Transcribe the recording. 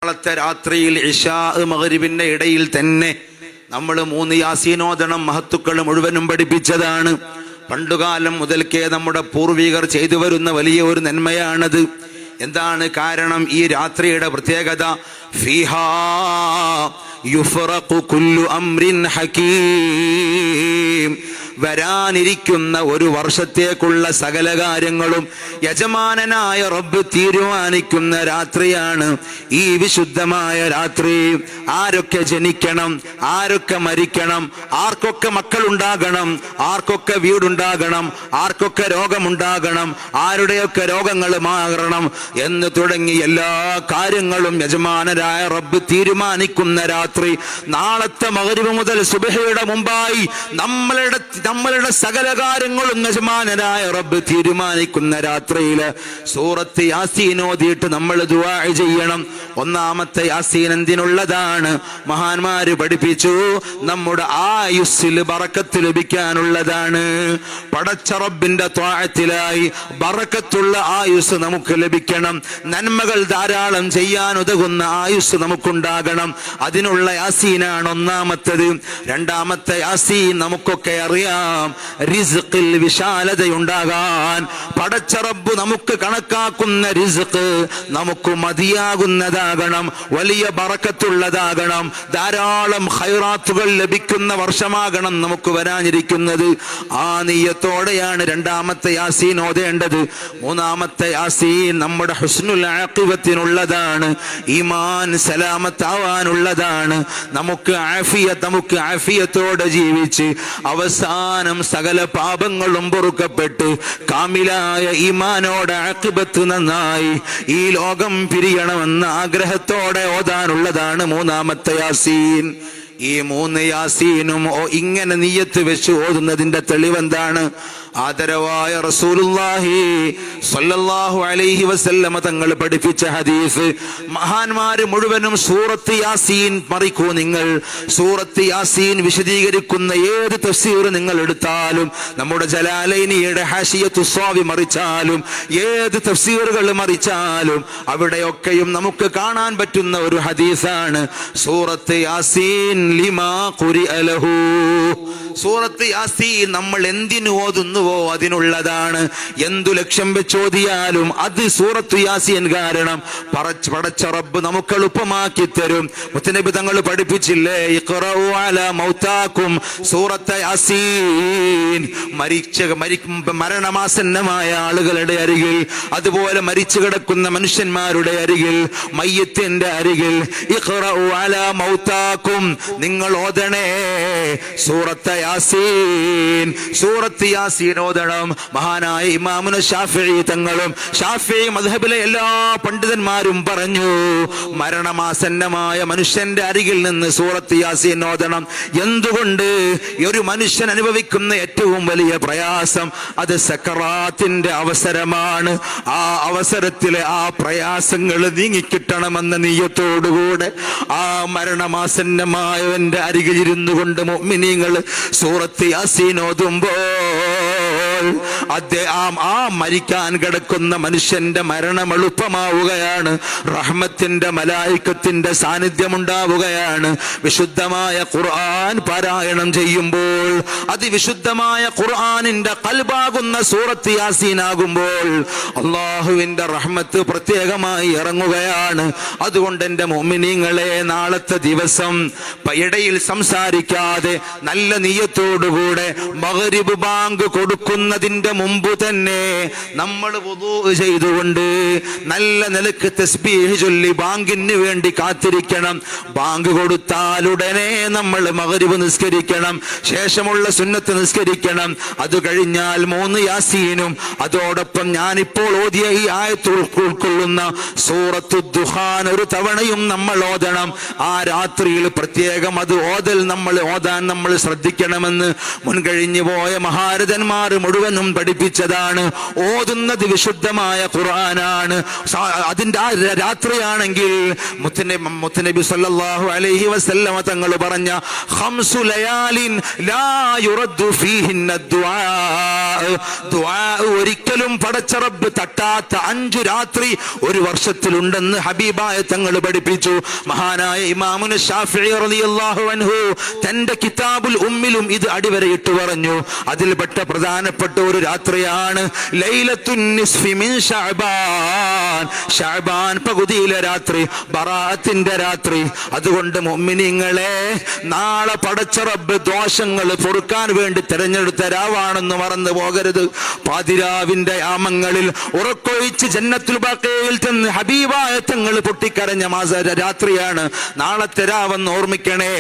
നാളത്തെ രാത്രിയിൽ ഇശാ മഗ്രിബിന്റെ ഇടയിൽ തന്നെ നമ്മൾ 3 യാസീൻ ഓതണം. മഹത്തുക്കൾ മുഴുവനും പഠിപ്പിച്ചതാണ്. പണ്ടുകാലം മുതൽക്കേ നമ്മുടെ പൂർവികർ ചെയ്തു വരുന്ന വലിയ ഒരു നന്മയാണത്. എന്താണ് കാരണം? ഈ രാത്രിയുടെ പ്രത്യേകത, ഫീഹാ യുഫറഖു കുല്ലു അംറിൻ ഹകീം, വരാനിരിക്കുന്ന ഒരു വർഷത്തേക്കുള്ള സകല കാര്യങ്ങളും യജമാനനായ റബ്ബ് തീരുമാനിക്കുന്ന രാത്രിയാണ് ഈ വിശുദ്ധമായ രാത്രി. ആരൊക്കെ ജനിക്കണം, ആരൊക്കെ മരിക്കണം, ആർക്കൊക്കെ മക്കളുണ്ടാകണം, ആർക്കൊക്കെ വീടുണ്ടാകണം, ആർക്കൊക്കെ രോഗമുണ്ടാകണം, ആരുടെയൊക്കെ രോഗങ്ങൾ മാറണം എന്ന് തുടങ്ങി എല്ലാ കാര്യങ്ങളും യജമാനനായ റബ്ബ് തീരുമാനിക്കുന്ന രാത്രി. നാളത്തെ മഗ്രിബ് മുതൽ സുബ്ഹിയുടെ മുമ്പായി നമ്മളുടെ സകല കാര്യങ്ങളും യജമാനനായ റബ്ബ് തീരുമാനിക്കുന്ന രാത്രിയില് സൂറത്ത് യാസീൻ ഓതിയിട്ട് നമ്മൾ ദുആ ചെയ്യണം. ഒന്നാമത്തെ യാസീൻ എന്തിനുള്ളതാണ്? മഹാന്മാര് പഠിപ്പിച്ചു, നമ്മുടെ ആയുസ്സിൽ ബറക്കത്ത് ലഭിക്കാനുള്ളതാണ്. പടച്ച റബ്ബിന്റെ ത്വാഅത്തിലായി ബറക്കത്തുള്ള ആയുസ് നമുക്ക് ലഭിക്കണം. നന്മകൾ ധാരാളം ചെയ്യാൻ ഉതകുന്ന ആയുസ് നമുക്കുണ്ടാകണം. അതിനുള്ള യാസീനാണ് ഒന്നാമത്തത്. രണ്ടാമത്തെ യാസീൻ നമുക്കൊക്കെ അറിയാം, റിസ്ഖിൽ വിശാലതയുണ്ടാകാൻ. പടച്ച റബ്ബ് നമുക്ക് കണക്കാക്കുന്ന റിസ്ഖ് നമുക്ക് മതിയാകുന്നതാകണം, വലിയ ബറക്കത്തുള്ളതാകണം, ധാരാളം ഖൈറാത്തുകൾ ലഭിക്കുന്ന വർഷമാകണം നമുക്ക് വരാനിരിക്കുന്നത്. ആ നിയ്യത്തോടെയാണ് രണ്ടാമത്തെ യാസീൻ ഓതേണ്ടത്. മൂന്നാമത്തെ യാസീൻ നമ്മുടെ ഹുസ്നുൽ ആഖിബത്തിനുള്ളതാണ്, ഈമാൻ സലാമത്താവാനുള്ളതാണ്. നമുക്ക് ആഫിയത്തോടെ ജീവിച്ച് അവസാനം സകല പാപങ്ങളും പൊറുക്കപ്പെട്ട് കാമിലായ ഈമാനോടെ ആഖിബത്ത് നന്നായി ഈ ലോകം പിരിയണമെന്ന ആഗ്രഹത്തോടെ ഓതാനുള്ളതാണ് മൂന്നാമത്തെ യാസീൻ. ഈ 3 യാസീനും ഇങ്ങനെ നിയ്യത്ത് വെച്ച് ഓതുന്നതിന്റെ തെളിവെന്താണ്? ആദരവായ റസൂലുള്ളാഹി സ്വല്ലല്ലാഹു അലൈഹി വസല്ലമ തങ്ങൾ പഠിപ്പിച്ച ഹദീസ്. മഹാന്മാര് മുഴുവനും സൂറത്ത് യാസീൻ മറിക്കൂ. നിങ്ങൾ സൂറത്ത് യാസീൻ വിശദീകരിക്കുന്ന ഏത് തഫ്സീർ നിങ്ങൾ എടുത്താലും, നമ്മുടെ ജലാലൈനിയുടെ ഹാഷിയത്തു സ്വാവി മറിച്ചാലും, ഏത് തഫ്സീറുകൾ മറിച്ചാലും, അവിടെയൊക്കെയും നമുക്ക് കാണാൻ പറ്റുന്ന ഒരു ഹദീസാണ് സൂറത്ത് യാസീൻ ലിമാ ഖുരിഅ ലഹു. സൂറത്ത് യാസീൻ നമ്മൾ എന്തിനു ഓതുന്നുവോ അതിനുള്ളതാണ്. എന്തു ലക്ഷ്യം വെച്ചോതിയാലും അത് സൂറത്ത് യാസീൻ കാരണം പടച്ച റബ്ബ് നമുക്ക് എളുപ്പമാക്കി തരും. മുത്തനബി തങ്ങൾ പഠിപ്പിച്ചില്ലേ, ഇഖ്റഉ അലാ മൗതാകും, സൂറത്ത് യാസീൻ മരണമാസന്നമായ ആളുകളുടെ അരികിൽ, അതുപോലെ മരിച്ചു കിടക്കുന്ന മനുഷ്യന്മാരുടെ അരികിൽ, മയ്യത്തിന്റെ അരികിൽ, ഇഖ്റഉ അലാ മൗതാകും, നിങ്ങൾ ഓതണേ സൂറത്ത് യാസീൻ. സൂറത്ത് യാസീൻ ഓതണം. മഹാനായ ഇമാമുന ശാഫിഈ തങ്ങളും ശാഫിഈ മദ്ഹബിലെ എല്ലാ പണ്ഡിതന്മാരും പറഞ്ഞു, മരണമാസന്നമായ മനുഷ്യന്റെ അരികിൽ നിന്ന് സൂറത്ത് യാസീൻ ഓതണം. എന്തുകൊണ്ട്? ഒരു മനുഷ്യൻ അനുഭവിക്കുന്ന ഏറ്റവും വലിയ പ്രയാസം അത് സക്കറാത്തിന്റെ അവസരമാണ്. ആ അവസരത്തിലെ ആ പ്രയാസങ്ങൾ നീങ്ങിക്കിട്ടണമെന്ന നിയ്യത്തോടുകൂടെ ആ മരണമാസന്നമായവന്റെ അരികിൽ ഇരുന്നു കൊണ്ട് മുഅ്മിനീങ്ങൾ സൂറത്ത് യാസീൻ ഓതുമ്പോൾ ആ മരിക്കാൻ കിടക്കുന്ന മനുഷ്യന്റെ മരണം എളുപ്പമാവുകയാണ്. റഹ്മത്തിന്റെ മലായികത്തിന്റെ സാന്നിധ്യം ഉണ്ടാവുകയാണ്. വിശുദ്ധമായ ഖുർആൻ പാരായണം ചെയ്യുമ്പോൾ, അതിവിശുദ്ധമായ ഖുർആനിന്റെ ഖൽബാകുന്ന സൂറത്ത് യാസീൻ ആകുമ്പോൾ അല്ലാഹുവിന്റെ റഹ്മത്ത് പ്രത്യേകമായി ഇറങ്ങുകയാണ്. അതുകൊണ്ട് എന്റെ മുഅ്മിനീങ്ങളെ, നാളത്തെ ദിവസം ഇടയിൽ സംസാരിക്കാതെ നല്ല നിയ്യത്തോടുകൂടെ മഗ്രിബ് ബാങ്ക് കൊടുക്കുന്നതിന്റെ മുമ്പ് തന്നെ നമ്മൾ വുദൂ ചെയ്തുകൊണ്ട് നല്ല നിലക്ക് തസ്ബീഹ് ചൊല്ലി ബാങ്കിന് വേണ്ടി കാത്തിരിക്കണം. ബാങ്ക് കൊടുത്താലുടനെ നമ്മൾ മഗ്രിബ് നിസ്കരിക്കണം, ശേഷമുള്ള സുന്നത്ത് നിസ്കരിക്കണം. അത് കഴിഞ്ഞാൽ 3 യാസീനും അതോടൊപ്പം ഞാനിപ്പോൾ ഓതിയ ഈ ആയത്ത് ഉൾക്കൊള്ളുന്ന സൂറത്തു ദുഖാൻ ഒരു തവണയും നമ്മൾ ഓതണം. ആ രാത്രിയിൽ പ്രത്യേകം അത് ഓതാൻ നമ്മൾ ശ്രദ്ധിക്കണമെന്ന് മുൻകഴിഞ്ഞു പോയ മഹാരഥന്മാർ മുഴുവനും പഠിപ്പിച്ചതാണ്. ഓതുന്നത് വിശുദ്ധമായ ഖുർആനാണ്. അതിന്റെ ആ രാത്രിയാണെങ്കിൽ മുത്തനബി സല്ലല്ലാഹു അലൈഹി വസല്ലമ തങ്ങൾ പറഞ്ഞ ഖംസു ലയാലിൻ ലാ യുറദ്ദു ഫീഹിന്ന ദുആ, ദുആ ഒരിക്കലും പടച്ച റബ്ബ് തട്ടാത്ത 5 രാത്രി ഒരു വർഷത്തിലുണ്ടെന്ന് ഹബീബായ തങ്ങൾ പഠിപ്പിച്ചു. മഹാനായ ഇമാമുന ശാഫിഈ റളിയല്ലാഹു അൻഹു തന്റെ കിതാബുൽ ഉമ്മിലും ഇത് അടിവരയിട്ട് പറഞ്ഞു. അതിൽപ്പെട്ട പ്രധാനപ്പെട്ട ഒരു രാത്രിയാണ് ലൈലത്തുൻ നിസ്ഫി മിൻ ശഅബാൻ, ശഅബാൻ പകുതിയിലെ രാത്രി, ബറാഅത്തിന്റെ രാത്രി. അതുകൊണ്ട് മുഅ്മിനീങ്ങളെ, നാളെ പടച്ച റബ്ബ് ദോഷങ്ങൾ പൊറുക്കാൻ വേണ്ടി തെരഞ്ഞെടുത്ത രാവാണെന്ന് മറന്നു പോകരുത്. പാതിരാവിന്റെ യാമങ്ങളിൽ ഉറക്കൊഴിച്ച് ജന്നത്തുൽ ബഖീയിൽ ചെന്ന് ഹബീബായ തങ്ങൾ പൊട്ടിക്കരഞ്ഞ രാത്രിയാണ് നാളത്തെ രാവെന്ന് ഓർമ്മിക്കണേ.